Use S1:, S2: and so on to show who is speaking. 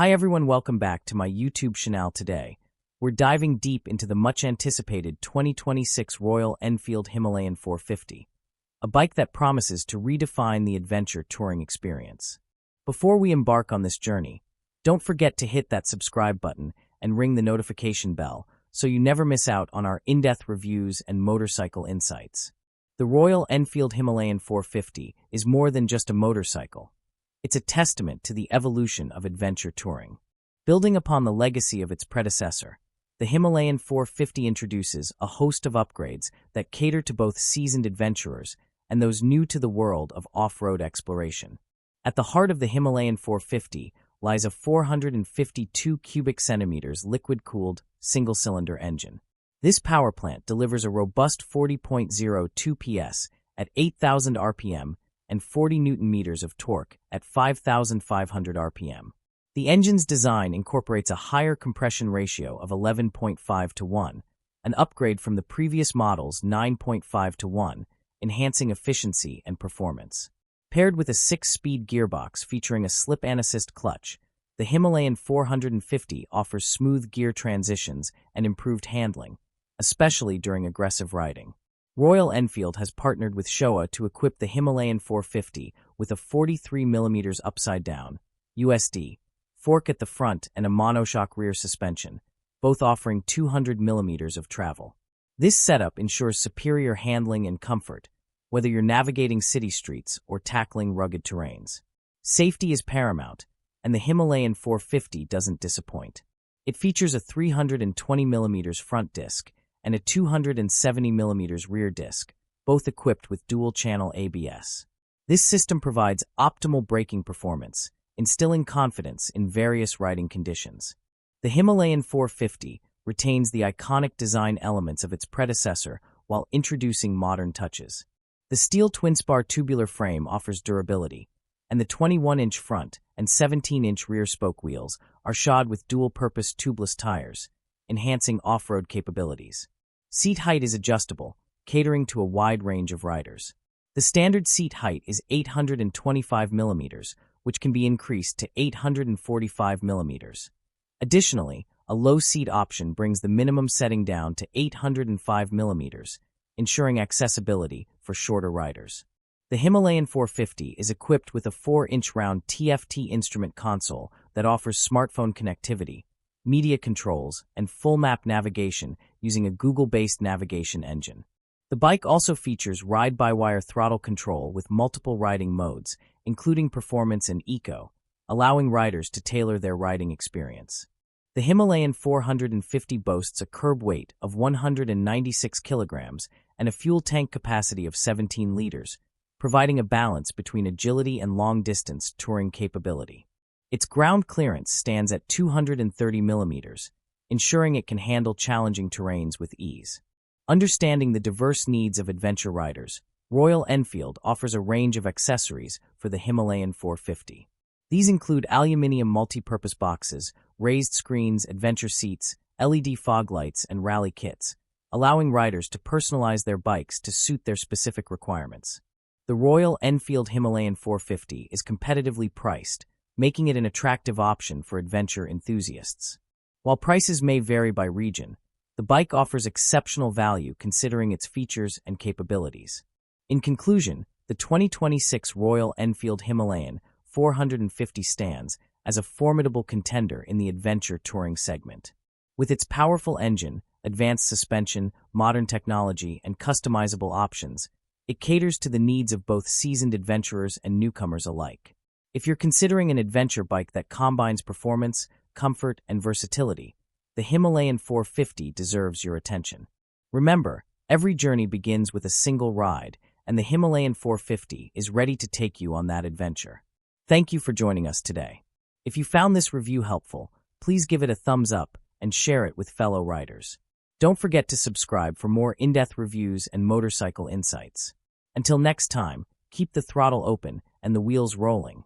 S1: Hi everyone, welcome back to my YouTube channel today. We're diving deep into the much-anticipated 2026 Royal Enfield Himalayan 450, a bike that promises to redefine the adventure touring experience. Before we embark on this journey, don't forget to hit that subscribe button and ring the notification bell so you never miss out on our in-depth reviews and motorcycle insights. The Royal Enfield Himalayan 450 is more than just a motorcycle. It's a testament to the evolution of adventure touring. Building upon the legacy of its predecessor, the Himalayan 450 introduces a host of upgrades that cater to both seasoned adventurers and those new to the world of off-road exploration. At the heart of the Himalayan 450 lies a 452 cubic centimeters liquid-cooled single-cylinder engine. This power plant delivers a robust 40.02 PS at 8,000 RPM and 40 Newton-meters of torque at 5,500 RPM. The engine's design incorporates a higher compression ratio of 11.5 to 1, an upgrade from the previous model's 9.5 to 1, enhancing efficiency and performance. Paired with a 6-speed gearbox featuring a slip-and-assist clutch, the Himalayan 450 offers smooth gear transitions and improved handling, especially during aggressive riding. Royal Enfield has partnered with Showa to equip the Himalayan 450 with a 43mm upside-down USD fork at the front and a monoshock rear suspension, both offering 200mm of travel. This setup ensures superior handling and comfort, whether you're navigating city streets or tackling rugged terrains. Safety is paramount, and the Himalayan 450 doesn't disappoint. It features a 320mm front disc and a 270mm rear disc, both equipped with dual-channel ABS. This system provides optimal braking performance, instilling confidence in various riding conditions. The Himalayan 450 retains the iconic design elements of its predecessor while introducing modern touches. The steel twin-spar tubular frame offers durability, and the 21-inch front and 17-inch rear spoke wheels are shod with dual-purpose tubeless tires, enhancing off-road capabilities. Seat height is adjustable, catering to a wide range of riders. The standard seat height is 825mm, which can be increased to 845mm. Additionally, a low seat option brings the minimum setting down to 805mm, ensuring accessibility for shorter riders. The Himalayan 450 is equipped with a 4-inch round TFT instrument console that offers smartphone connectivity, media controls, and full map navigation using a Google-based navigation engine. The bike also features ride-by-wire throttle control with multiple riding modes, including performance and eco, allowing riders to tailor their riding experience. The Himalayan 450 boasts a curb weight of 196 kilograms and a fuel tank capacity of 17 liters, providing a balance between agility and long-distance touring capability. Its ground clearance stands at 230mm, ensuring it can handle challenging terrains with ease. Understanding the diverse needs of adventure riders, Royal Enfield offers a range of accessories for the Himalayan 450. These include aluminium multi-purpose boxes, raised screens, adventure seats, LED fog lights, and rally kits, allowing riders to personalize their bikes to suit their specific requirements. The Royal Enfield Himalayan 450 is competitively priced, making it an attractive option for adventure enthusiasts. While prices may vary by region, the bike offers exceptional value considering its features and capabilities. In conclusion, the 2026 Royal Enfield Himalayan 450 stands as a formidable contender in the adventure touring segment. With its powerful engine, advanced suspension, modern technology, and customizable options, it caters to the needs of both seasoned adventurers and newcomers alike. If you're considering an adventure bike that combines performance, comfort, and versatility, the Himalayan 450 deserves your attention. Remember, every journey begins with a single ride, and the Himalayan 450 is ready to take you on that adventure. Thank you for joining us today. If you found this review helpful, please give it a thumbs up and share it with fellow riders. Don't forget to subscribe for more in-depth reviews and motorcycle insights. Until next time, keep the throttle open and the wheels rolling.